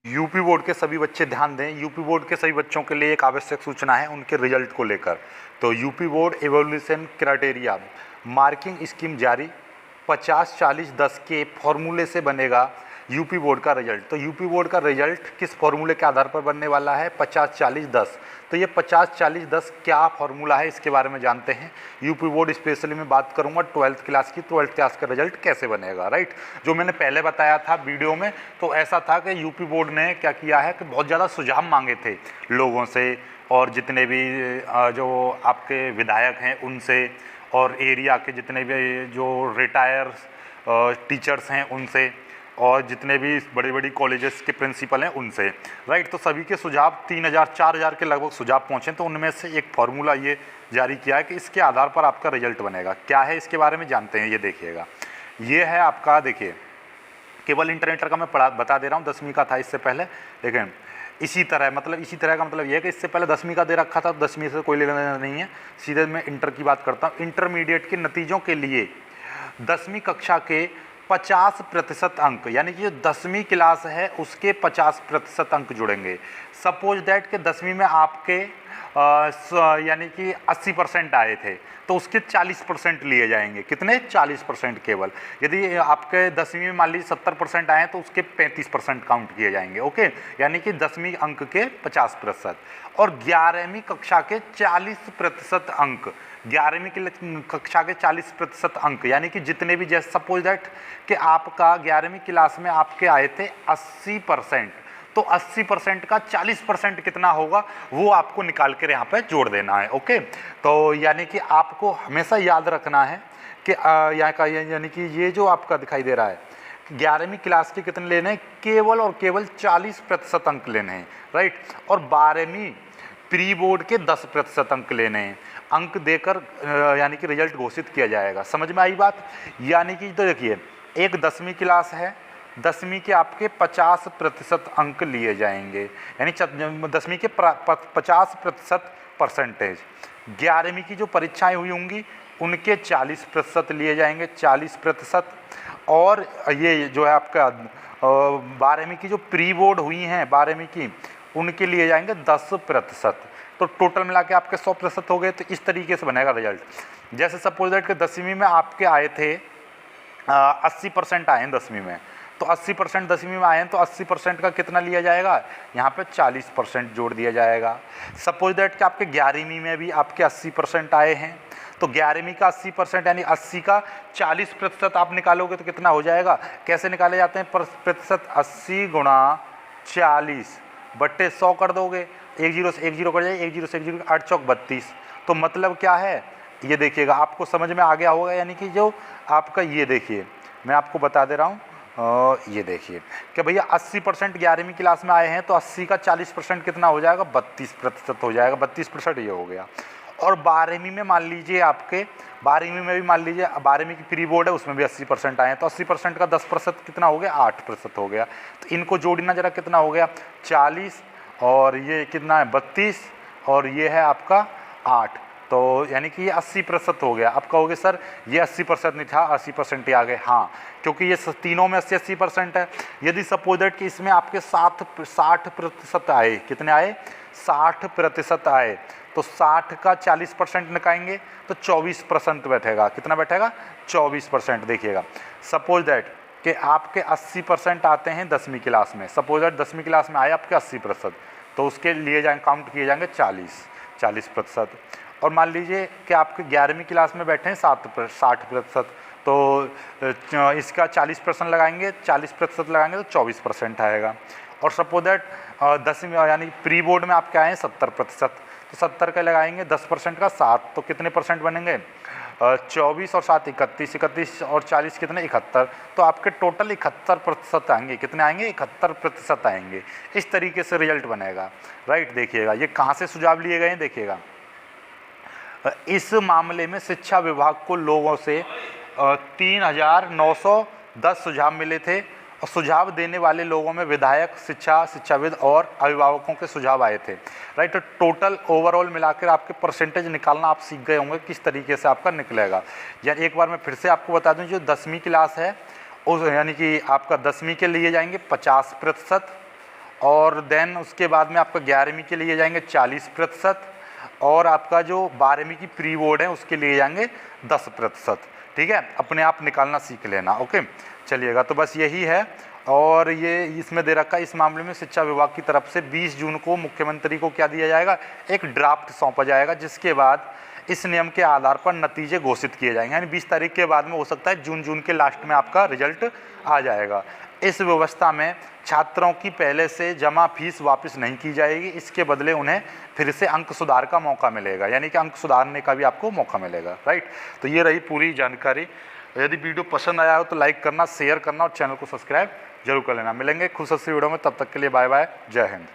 UP board के सभी बच्चे ध्यान दें। यूपी बोर्ड के सभी बच्चों के लिए एक आवश्यक सूचना है उनके रिजल्ट को लेकर। तो UP board evolution criteria marking scheme जारी, 50-40-10 के फॉर्मूले से बनेगा यूपी बोर्ड का रिजल्ट। तो यूपी बोर्ड का रिजल्ट किस फॉर्मूले के आधार पर बनने वाला है? 50-40-10। तो ये 50-40-10 क्या फॉर्मूला है, इसके बारे में जानते हैं। यूपी बोर्ड स्पेशली मैं बात करूंगा 12th क्लास की। 12th क्लास का रिजल्ट कैसे बनेगा, राइट। जो मैंने पहले बताया था वीडियो में, तो ऐसा था कि यूपी बोर्ड ने क्या किया है कि बहुत ज़्यादा सुझाव मांगे थे लोगों से, और जितने भी जो आपके विधायक हैं उनसे, और एरिया के जितने भी जो रिटायर टीचर्स हैं उनसे, और जितने भी बड़ी बड़ी कॉलेजेस के प्रिंसिपल हैं उनसे, राइट। तो सभी के सुझाव 3000-4000 के लगभग सुझाव पहुँचे। तो उनमें से एक फार्मूला ये जारी किया है कि इसके आधार पर आपका रिजल्ट बनेगा। क्या है इसके बारे में जानते हैं। ये देखिएगा, ये है आपका, देखिए केवल इंटरनेट का मैं बता दे रहा हूँ, 10वीं का था इससे पहले, लेकिन इसी तरह का मतलब ये है कि इससे पहले 10वीं का दे रखा था, तो 10वीं से कोई लेना देना नहीं है। सीधे मैं इंटर की बात करता हूँ। इंटरमीडिएट के नतीजों के लिए 10वीं कक्षा के 50% अंक, यानी कि जो 10वीं क्लास है उसके 50% अंक जुड़ेंगे। सपोज दैट कि 10वीं में आपके यानी कि 80% आए थे, तो उसके 40% लिए जाएंगे। कितने? 40% केवल। यदि आपके 10वीं में मान लीजिए 70% आए तो उसके 35% काउंट किए जाएंगे। ओके, यानी कि 10वीं अंक के 50%। और 11वीं कक्षा के 40% अंक, 11वीं कक्षा के 40% अंक, यानी कि जितने भी, जैसे सपोज दैट कि आपका 11वीं क्लास में आपके आए थे 80%, तो 80% का 40% कितना होगा वो आपको निकाल कर यहाँ पे जोड़ देना है। ओके, तो यानी कि आपको हमेशा याद रखना है कि यहाँ का यानी कि ये जो आपका दिखाई दे रहा है 11वीं क्लास के कितने लेने हैं? केवल और केवल 40% अंक लेने हैं, राइट। और 12वीं प्री बोर्ड के 10% अंक लेने हैं। अंक देकर यानी कि रिजल्ट घोषित किया जाएगा। समझ में आई बात? यानी कि तो देखिए, एक 10वीं क्लास है, 10वीं के आपके 50% अंक लिए जाएंगे, यानी 10वीं के 50% परसेंटेज। 11वीं की जो परीक्षाएं हुई होंगी उनके 40% लिए जाएंगे, 40%। और ये जो है आपका 12वीं की जो प्री बोर्ड हुई हैं 12वीं की, उनके लिए जाएंगे 10%। तो टोटल मिला के आपके 100% हो गए। तो इस तरीके से बनेगा रिजल्ट। जैसे सपोज दैट कि 10वीं में आपके आए थे 80% आए हैं 10वीं में, तो 80% 10वीं में आए हैं, तो 80% का कितना लिया जाएगा? यहाँ पे 40% जोड़ दिया जाएगा। सपोज दैट कि आपके 11वीं में भी आपके 80% आए हैं, तो 11वीं का 80% यानी 80 का 40% आप निकालोगे तो कितना हो जाएगा? कैसे निकाले जाते हैं प्रतिशत? 80 गुणा 40 बट्टे 100 कर दोगे, 1 0 से 1 0 कर जाएगा, 1 0 से 1 0 8 चौक 32। तो मतलब क्या है, ये देखिएगा, आपको समझ में आ गया होगा। यानी कि जो आपका, ये देखिए मैं आपको बता दे रहा हूँ, ये देखिए कि भैया 80% 11वीं क्लास में आए हैं, तो 80 का 40% कितना हो जाएगा? 32% हो जाएगा। 32% ये हो गया। और 12वीं में मान लीजिए आपके 12वीं में भी मान लीजिए 12वीं की प्री बोर्ड है, उसमें भी 80% आए हैं, तो 80% का 10% कितना हो गया? 8% हो गया। तो इनको जोड़ना जरा, कितना हो गया? 40 और ये कितना है? 32 और ये है आपका 8, तो यानी कि ये 80% हो गया। अब कहोगे सर ये 80% नहीं था, 80% ही आ गए। हाँ, क्योंकि ये तीनों में 80% है। यदि सपोज दैट कि इसमें आपके 60% आए, कितने आए? 60% आए, तो 60 का 40% निकालेंगे तो 24% बैठेगा। कितना बैठेगा? 24%। देखिएगा, सपोज दैट कि आपके 80% आते हैं 10वीं क्लास में, सपोज दैट 10वीं क्लास में आए आपके 80%, तो उसके लिए जाएंगे, काउंट किए जाएंगे 40%। और मान लीजिए कि आपके 11वीं क्लास में बैठे हैं 60%, तो इसका 40% लगाएंगे, 40% लगाएंगे तो 24% आएगा। और सपोज दैट 10वीं यानी प्री बोर्ड में आपके आए हैं 70%, तो 70 का लगाएंगे 10% का 7, तो कितने परसेंट बनेंगे? 24 और 7 31, 31 और 40 कितने? 71। तो आपके टोटल 71% आएंगे। कितने आएंगे? 71% आएंगे। इस तरीके से रिजल्ट बनेगा, राइट। देखिएगा ये कहाँ से सुझाव लिए गए हैं, देखिएगा। इस मामले में शिक्षा विभाग को लोगों से 3910 सुझाव मिले थे, और सुझाव देने वाले लोगों में विधायक, शिक्षाविद और अभिभावकों के सुझाव आए थे, राइट। तो टोटल ओवरऑल मिलाकर आपके परसेंटेज निकालना आप सीख गए होंगे किस तरीके से आपका निकलेगा। यानी एक बार मैं फिर से आपको बता दूं, जो 10वीं क्लास है उस यानी कि आपका 10वीं के लिए जाएंगे 50%, और देन उसके बाद में आपका 11वीं के लिए जाएंगे 40%, और आपका जो 12वीं की प्री बोर्ड है उसके लिए जाएंगे 10%। ठीक है, अपने आप निकालना सीख लेना। ओके, चलिएगा, तो बस यही है। और ये इसमें दे रखा है, इस मामले में शिक्षा विभाग की तरफ से 20 जून को मुख्यमंत्री को क्या दिया जाएगा, एक ड्राफ्ट सौंपा जाएगा, जिसके बाद इस नियम के आधार पर नतीजे घोषित किए जाएंगे। यानी 20 तारीख के बाद में हो सकता है जून के लास्ट में आपका रिजल्ट आ जाएगा। इस व्यवस्था में छात्रों की पहले से जमा फीस वापस नहीं की जाएगी, इसके बदले उन्हें फिर से अंक सुधार का मौका मिलेगा, यानी कि अंक सुधारने का भी आपको मौका मिलेगा। राइट, तो ये रही पूरी जानकारी। यदि वीडियो पसंद आया हो तो लाइक करना, शेयर करना और चैनल को सब्सक्राइब जरूर कर लेना। मिलेंगे खुशहाल वीडियो में, तब तक के लिए बाय बाय, जय हिंद।